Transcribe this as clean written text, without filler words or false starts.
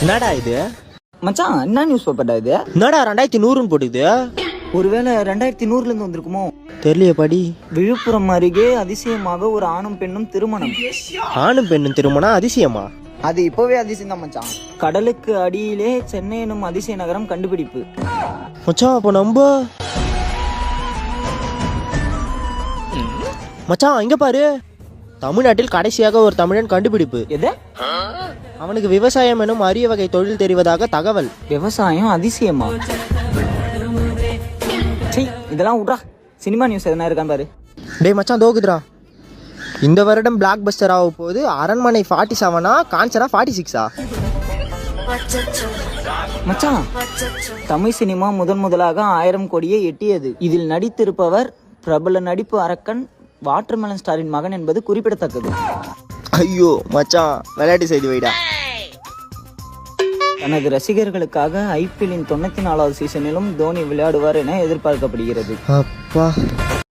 என்னடா இது மச்சான் என்ன நியூஸ் பேப்பர்டா இது? என்னடா 2100 போட்டுக்குது? ஒருவேளை 2100 இருந்து வந்திருக்குமோ? தெரியலையே படி. விழுப்புரம் அருகே அதிசயமாக ஒரு ஆணும் பெண்ணும் திருமணம். ஆணும் பெண்ணும் திருமணம் அதிசயமா? அது இப்பவே அதிசயம் தான் மச்சான். கடலுக்கு அடியிலே சென்னை எனும் அதிசய நகரம் கண்டுபிடிப்பு. மச்சான் அப்போ நம்ப மச்சான் இங்க பாரு, தமிழ்நாட்டில் கடைசியாக ஒரு தமிழன் கண்டுபிடிப்பு. எது? அவனுக்கு விவசாயம் எனும் அரிய வகை தொழில் தெரிவதாக தகவல். விவசாயம் அதிசயமா? இதெல்லாம் விட்றா. சினிமா நியூஸ் எதனா இருக்கான்னு பாரு. டே மச்சான் தோகுதுரா. இந்த வருடம் பிளாக் பஸ்டர் ஆக போகுது. அரண்மனை 47 காஞ்சனா 46. மச்சான் தமிழ் சினிமா முதலாக 1000 கோடியை எட்டியது. இதில் நடித்திருப்பவர் பிரபல நடிப்பு அரக்கன் வாட்டர்மெலன் ஸ்டாரின் மகன் என்பது குறிப்பிடத்தக்கது. ஐயோ மச்சான் விளையாட்டு செய்தி வைடா. தனது ரசிகர்களுக்காக IPL 94வது சீசனிலும் தோனி விளையாடுவார் என எதிர்பார்க்கப்படுகிறது. அப்பா